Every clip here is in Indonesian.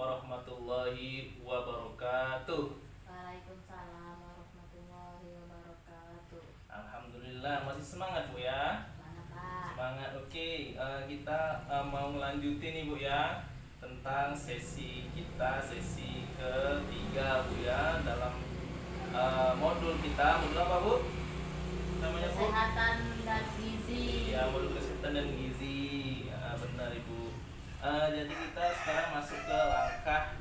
warahmatullahi wabarakatuh. Waalaikumsalam warahmatullahi wabarakatuh. Alhamdulillah masih semangat Bu ya. Mana Pak? Semangat. Oke, kita mau melanjutin nih Bu ya tentang sesi kita sesi ketiga Bu ya dalam modul kita. Modul apa Bu? Namanya Bu? Kesehatan dan gizi. Ya, modul kesehatan dan gizi. Benar Ibu. Jadi kita sekarang masuk ke langkah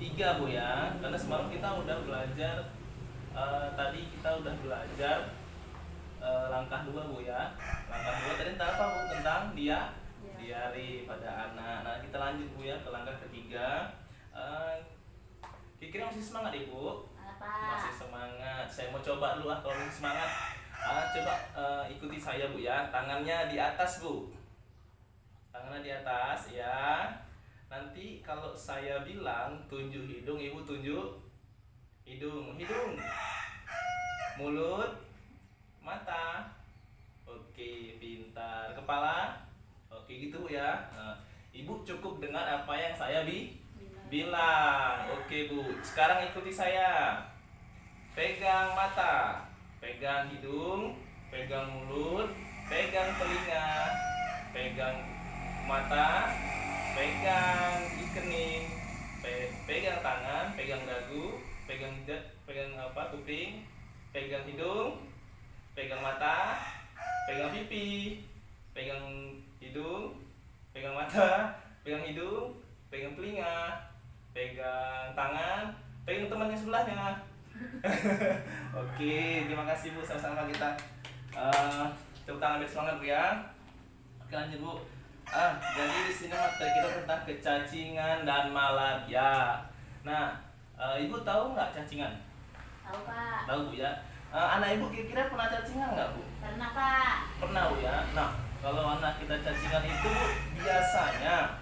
3 Bu ya. Karena semalam kita udah belajar tadi kita udah belajar langkah 2 Bu ya. Langkah 2 tadi tentang apa Bu? Tentang diare pada anak. Nah, kita lanjut Bu ya ke langkah ketiga. Kira-kira masih semangat Ibu? Mana Pak? Masih semangat. Saya mau coba dulu kalau masih semangat. Coba ikuti saya Bu ya. Tangannya di atas Bu. Tangannya di atas ya. Nanti kalau saya bilang tunjuk hidung, Ibu tunjuk hidung. Hidung, mulut, mata. Oke, pintar. Kepala. Oke gitu Bu ya. Ibu cukup dengar apa yang saya bilang. Oke Bu. Sekarang ikuti saya. Pegang mata, pegang hidung, pegang mulut, pegang telinga, pegang mata, pegang di kening, pegang tangan, pegang dagu, pegang kuping, pegang hidung, pegang mata, pegang pipi, pegang hidung, pegang mata, pegang hidung, pegang telinga, pegang tangan, pegang temannya sebelahnya. Oke, terima kasih Bu, sama-sama kita tepuk tangan biar semangat Bu ya. Oke, lanjut Bu. Jadi di sini materi kita tentang kecacingan dan malaria. Nah, Ibu tahu nggak cacingan? Tahu Pak? Tahu Bu ya. Anak Ibu kira-kira pernah cacingan nggak Bu? Pernah Pak? Pernah Bu ya. Nah, kalau anak kita cacingan itu Bu, biasanya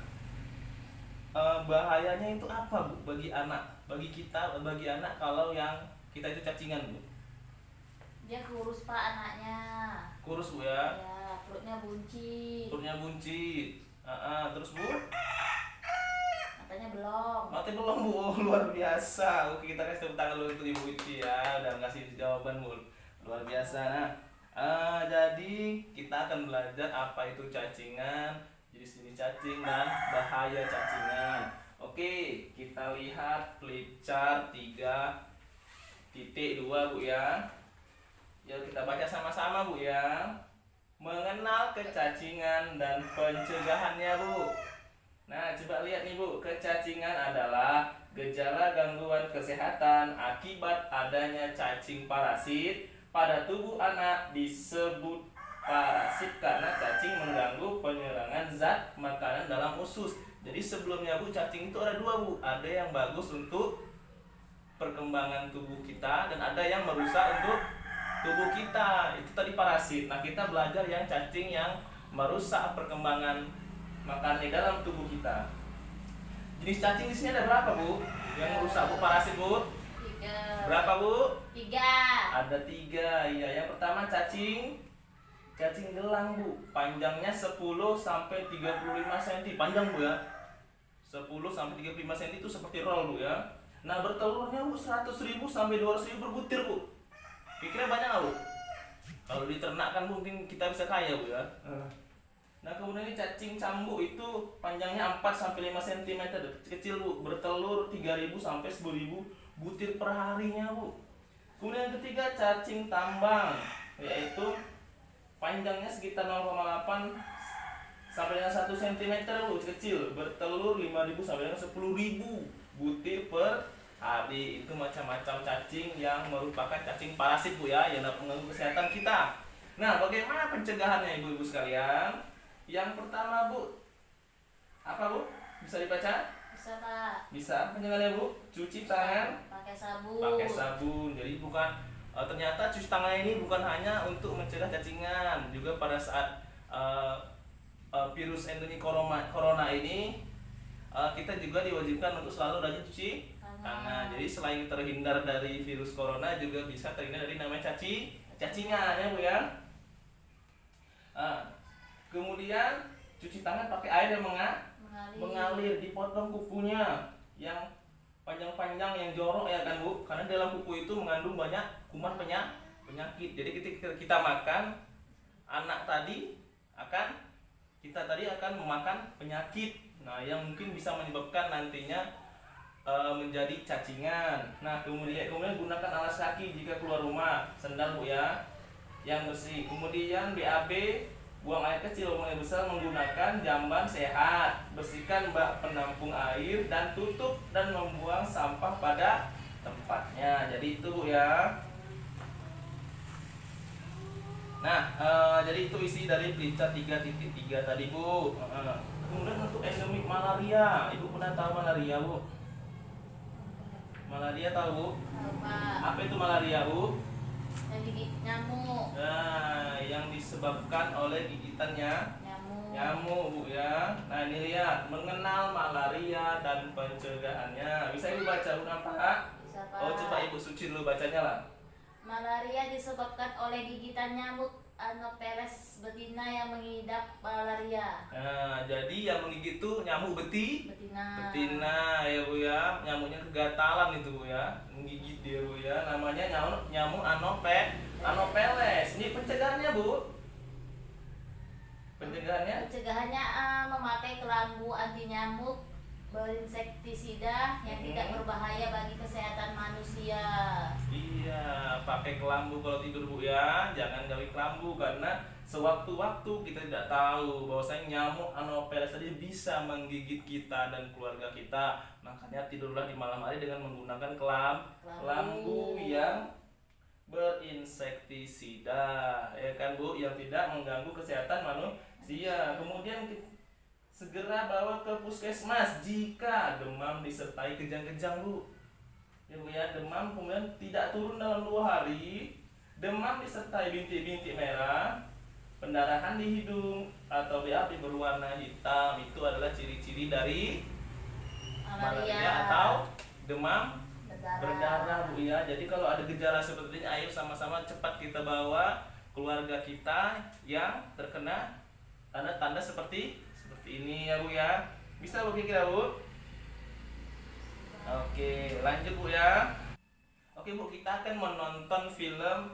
bahayanya itu apa Bu bagi anak? Bagi kita, bagi anak kalau yang kita itu cacingan Bu? Dia kurus Pak anaknya. Kurus Bu ya. Ya, perutnya buncit. Perutnya buncit. Terus Bu? Matanya belum. Mati belum Bu, luar biasa. Oke, kita kasih tepuk tangan dulu untuk Ibu Uci ya, udah ngasih jawaban Bu, luar biasa. Nah, jadi kita akan belajar apa itu cacingan, jenis-jenis cacing dan bahaya cacingan. Oke, kita lihat flip chart 3.2 Bu ya. Yuk kita baca sama-sama Bu ya. Mengenal kecacingan dan pencegahannya Bu. Nah, coba lihat nih Bu, kecacingan adalah gejala gangguan kesehatan akibat adanya cacing parasit pada tubuh anak. Disebut parasit karena cacing mengganggu penyerapan zat makanan dalam usus. Jadi sebelumnya Bu, cacing itu ada 2 Bu. Ada yang bagus untuk perkembangan tubuh kita dan ada yang merusak untuk tubuh kita. Itu tadi parasit. Nah, kita belajar yang cacing yang merusak perkembangan makanan di dalam tubuh kita. Jenis cacing di sini ada berapa Bu? Yang merusak Bu parasit Bu? 3. Berapa Bu? 3. Ada 3. Iya, yang pertama cacing gelang Bu. Panjangnya 10 sampai 35 cm panjang Bu ya. 10 sampai 35 cm itu seperti roll Bu ya. Nah, bertelurnya Bu 100.000 sampai 200.000 berbutir Bu. Kira-kira banyak nggak Bu? Kalau diternakkan Bu mungkin kita bisa kaya Bu ya. Nah, kemudian ini cacing cambuk itu panjangnya 4 sampai 5 cm, kecil Bu, bertelur 3.000 sampai 10.000 butir per harinya Bu. Kemudian yang ketiga cacing tambang, yaitu panjangnya sekitar 0,8 sampai dengan 1 cm Bu, kecil, bertelur 5.000 sampai dengan 10.000 butir per hari. Itu macam-macam cacing yang merupakan cacing parasit Bu ya, yang dapat mengganggu kesehatan kita. Nah, bagaimana pencegahannya Ibu-ibu sekalian? Yang pertama Bu, apa Bu? Bisa dibaca? Bisa Pak? Bisa. Pencegahannya Bu, cuci tangan Pakai sabun. pakai sabun. Jadi bukan ternyata cuci tangan ini bukan hanya untuk mencegah cacingan, juga pada saat virus endemi corona ini kita juga diwajibkan untuk selalu rajin cuci tangan. Jadi selain terhindar dari virus corona juga bisa terhindar dari namanya cacingan ya Bu ya. Kemudian cuci tangan pakai air yang mengalir mengalir, dipotong kukunya yang panjang-panjang, yang jorok ya kan Bu, karena dalam kuku itu mengandung banyak kuman penyakit. Jadi ketika kita makan, kita tadi akan memakan penyakit, nah yang mungkin bisa menyebabkan nantinya menjadi cacingan. Nah kemudian gunakan alas kaki jika keluar rumah, sandal Bu ya, yang bersih. Kemudian BAB, buang air kecil, buang air besar menggunakan jamban sehat. Bersihkan bak penampung air dan tutup dan membuang sampah pada tempatnya. Jadi itu Bu ya. Nah, jadi itu isi dari pelita 3.3 tadi Bu. Kemudian untuk endemik malaria, Ibu pernah tahu malaria Bu? Malaria tahu Bu? Tahu, Pak. Apa itu malaria Bu? Yang gigit nyamuk. Nah, yang disebabkan oleh gigitannya Nyamuk. nyamuk Bu ya. Nah ini lihat, mengenal malaria dan pencegahannya. Bisa Ibu baca Bu nampak? Bisa, Pak. Oh coba Ibu Suci dulu bacanya lah. Malaria disebabkan oleh gigitan nyamuk Anopheles betina yang mengidap malaria. Nah jadi yang menggigit itu nyamuk betina ya Bu ya. Nyamuknya kegatalan itu Bu ya, menggigit dia Bu ya. Namanya nyamuk Anopheles. Ini pencegahannya Bu. Pencegahannya Memakai kelambu anti nyamuk berinsektisida yang tidak berbahaya bagi kesehatan manusia. Iya, pakai kelambu kalau tidur Bu ya. Jangan gawe kelambu karena sewaktu-waktu kita tidak tahu bahwasanya nyamuk Anopheles tadi bisa menggigit kita dan keluarga kita. Makanya tidurlah di malam hari dengan menggunakan kelambu yang berinsektisida, ya kan Bu, yang tidak mengganggu kesehatan manusia. Kemudian segera bawa ke puskesmas jika demam disertai kejang-kejang Bu. Ya Bu ya, demam kemudian tidak turun dalam 2 hari, demam disertai bintik-bintik merah, pendarahan di hidung atau BAB berwarna hitam, itu adalah ciri-ciri dari malaria atau demam berdarah Bu ya. Jadi kalau ada gejala seperti ini, ayo sama-sama cepat kita bawa keluarga kita yang terkena tanda-tanda seperti ini ya Bu ya. Bisa Bu kira Bu? Oke, lanjut Bu ya. Oke Bu, kita akan menonton film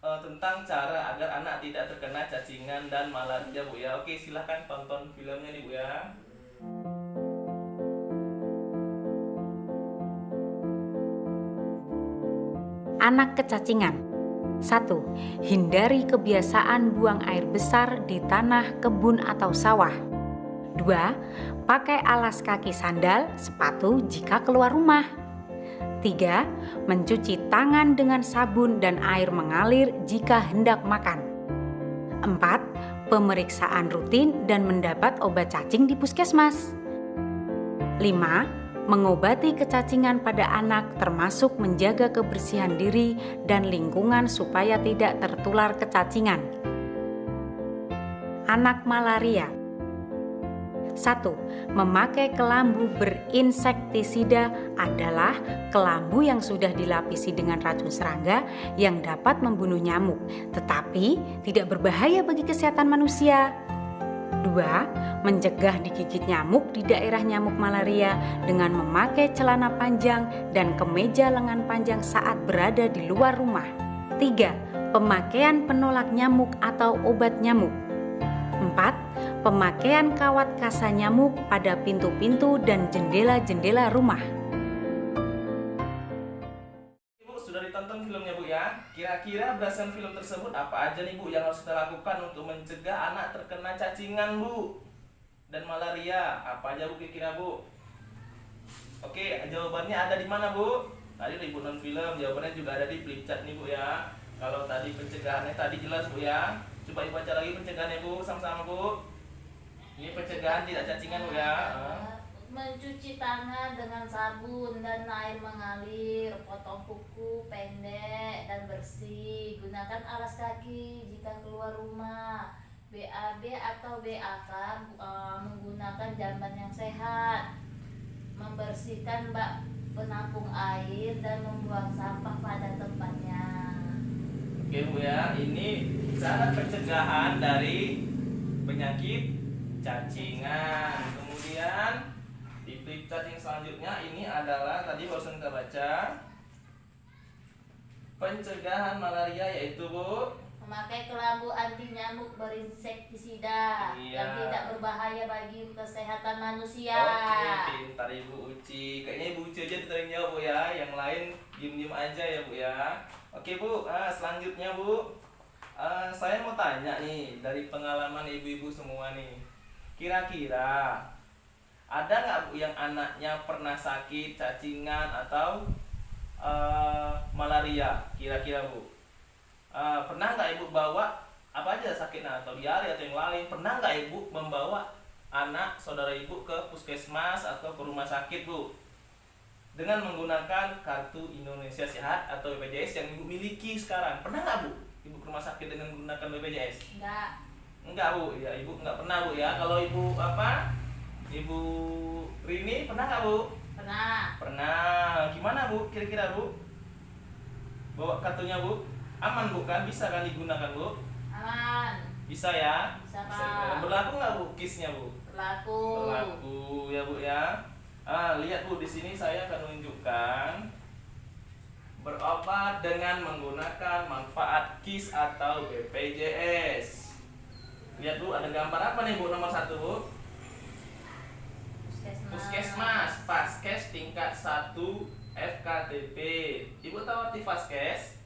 tentang cara agar anak tidak terkena cacingan dan malaria Bu ya. Oke, silahkan tonton filmnya nih Bu ya. Anak kecacingan. 1. Hindari kebiasaan buang air besar di tanah, kebun, atau sawah. 2. Pakai alas kaki sandal, sepatu jika keluar rumah. 3. Mencuci tangan dengan sabun dan air mengalir jika hendak makan. 4. Pemeriksaan rutin dan mendapat obat cacing di puskesmas. 5. Mengobati kecacingan pada anak termasuk menjaga kebersihan diri dan lingkungan supaya tidak tertular kecacingan. Anak malaria. 1. Memakai kelambu berinsektisida adalah kelambu yang sudah dilapisi dengan racun serangga yang dapat membunuh nyamuk, tetapi tidak berbahaya bagi kesehatan manusia. 2. Mencegah digigit nyamuk di daerah nyamuk malaria dengan memakai celana panjang dan kemeja lengan panjang saat berada di luar rumah. 3. Pemakaian penolak nyamuk atau obat nyamuk. 4. Pemakaian kawat kasa nyamuk pada pintu-pintu dan jendela-jendela rumah. Ibu sudah ditonton filmnya Bu ya. Kira-kira berdasarkan film tersebut apa aja nih Bu yang harus kita lakukan untuk mencegah anak terkena cacingan Bu dan malaria? Apa aja Bu kira-kira Bu? Oke, jawabannya ada di mana Bu? Tadi Ibu nonton film, jawabannya juga ada di flip chart nih Bu ya. Kalau tadi pencegahannya tadi jelas Bu ya. Coba Ibu baca lagi pencegahannya Bu, sama-sama Bu. Ini pencegahan tidak cacingan Bu ya. Mencuci tangan dengan sabun dan air mengalir, potong kuku pendek dan bersih, gunakan alas kaki jika keluar rumah, BAB atau BAK menggunakan jamban yang sehat, membersihkan bak penampung air dan membuang sampah pada tempatnya. Oke Bu ya, ini cara pencegahan dari penyakit cacingan. Kemudian di flipchart yang selanjutnya ini adalah tadi barusan kita baca pencegahan malaria, yaitu Bu memakai kelambu anti nyamuk berinsektisida Iya. yang tidak berbahaya bagi kesehatan manusia. Oke, pintar Ibu Uci. Kayaknya Ibu Uci aja ditarik jawab Bu ya. Yang lain diem-diem aja ya Bu ya. Oke Bu, selanjutnya Bu, saya mau tanya nih dari pengalaman ibu-ibu semua nih. Kira-kira ada nggak Bu yang anaknya pernah sakit cacingan atau malaria? Kira-kira Bu, pernah nggak Ibu bawa apa aja sakitnya atau diare atau yang lain? Pernah nggak Ibu membawa anak saudara Ibu ke puskesmas atau ke rumah sakit Bu dengan menggunakan kartu Indonesia Sehat atau BPJS yang Ibu miliki sekarang? Pernah nggak Bu Ibu ke rumah sakit dengan menggunakan BPJS? Enggak Bu, ya Ibu nggak pernah Bu ya. Kalau Ibu Ibu Rini pernah nggak Bu? Pernah. Pernah. Gimana Bu? Kira-kira Bu bawa kartunya Bu? Aman bukan? Bisa kan digunakan Bu? Aman. Bisa ya? Bisa, Pak. Berlaku nggak Bu KIS-nya Bu? Berlaku. Berlaku ya Bu ya. Lihat Bu, di sini saya akan menunjukkan berobat dengan menggunakan manfaat KIS atau BPJS. Lihat Bu, ada gambar apa nih Bu nomor 1 Bu? Puskesmas, Faskes tingkat 1 FKTP. Ibu tahu arti Faskes?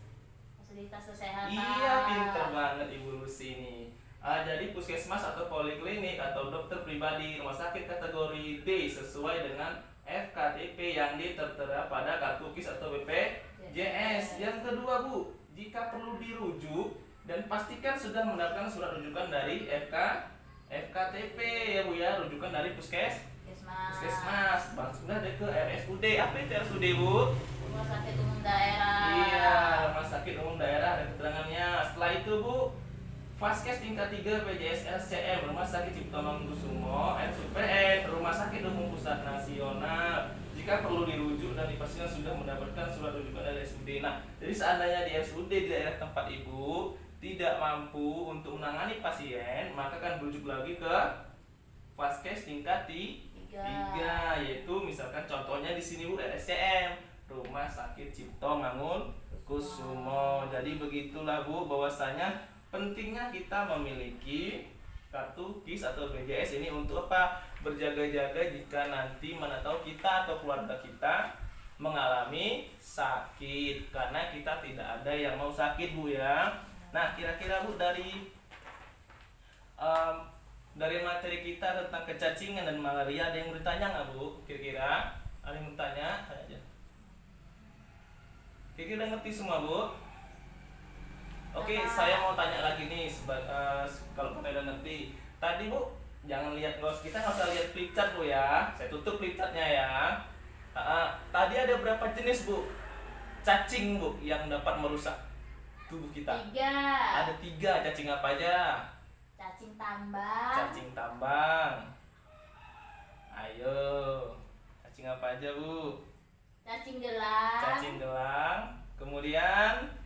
Fasilitas kesehatan. Iya, pinter banget Ibu Lucy ini. Jadi puskesmas atau poliklinik atau dokter pribadi rumah sakit kategori D sesuai dengan FKTP yang tertera pada kartu KIS atau BPJS. Yang kedua Bu, jika perlu dirujuk dan pastikan sudah mendapatkan surat rujukan dari FKTP ya Bu ya, rujukan dari puskesmas. Sudah deh ke RSUD. Apa itu RSUD Bu? Rumah sakit umum daerah. Iya, rumah sakit umum daerah ada keterangannya. Setelah itu Bu, Faskes tingkat 3 PJS SCM, Rumah Sakit Cipto Mangunkusumo, RSUPN, Rumah Sakit Umum Pusat Nasional. Jika perlu dirujuk dan dipastikan sudah mendapatkan surat rujukan dari RSUD. Nah, jadi seandainya di RSUD di daerah tempat Ibu tidak mampu untuk menangani pasien, maka akan berujuk lagi ke Faskes tingkat 3, yaitu misalkan contohnya di sini Bu, RSCM, Rumah Sakit Cipto Mangunkusumo. Jadi begitulah Bu, bahwasanya pentingnya kita memiliki kartu KIS atau BPJS ini untuk apa? Berjaga-jaga jika nanti mana tahu kita atau keluarga kita mengalami sakit, karena kita tidak ada yang mau sakit Bu ya. Nah, kira-kira Bu dari materi kita tentang kecacingan dan malaria ada yang bertanya nggak Bu? Kira-kira ada yang bertanya? Tanya aja. Kira-kira udah ngerti semua Bu? Oke, saya mau tanya lagi nih, kalau kalian udah ngerti. Tadi Bu, jangan lihat kita nggak usah lihat flipchart Bu ya. Saya tutup flipchartnya ya. Tadi ada berapa jenis Bu cacing Bu yang dapat merusak tubuh kita? 3. Ada 3. Cacing apa aja? Cacing tambang. Cacing tambang. Ayo, cacing apa aja Bu? Cacing gelang. Cacing gelang. Kemudian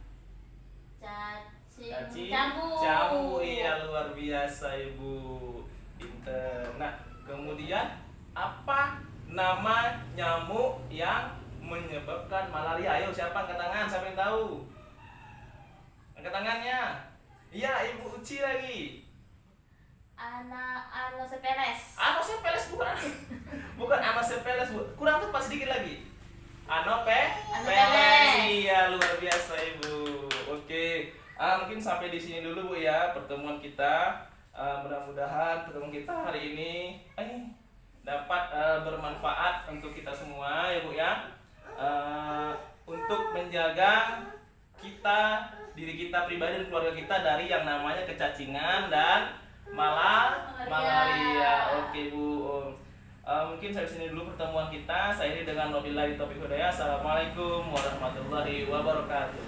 cacing jambu. Iya, luar biasa Ibu, pinter. Nah, kemudian apa nama nyamuk yang menyebabkan malaria? Ayo, siapa angkat tangan? Siapa yang tahu? Angkat tangannya. Iya, Ibu Uci lagi. Anopheles. Anopheles bukan? Bukan Anopheles Bu. Kurang tepat sedikit lagi. Anopheles. Iya, luar biasa Ibu. Oke, mungkin sampai di sini dulu Bu ya pertemuan kita. Mudah-mudahan pertemuan kita hari ini dapat bermanfaat untuk kita semua ya Bu ya. Untuk menjaga diri kita pribadi dan keluarga kita dari yang namanya kecacingan dan malaria. Oke Bu. Mungkin sampai sini dulu pertemuan kita. Saya ini dengan wabillahi taufiq hidayah. Assalamualaikum warahmatullahi wabarakatuh.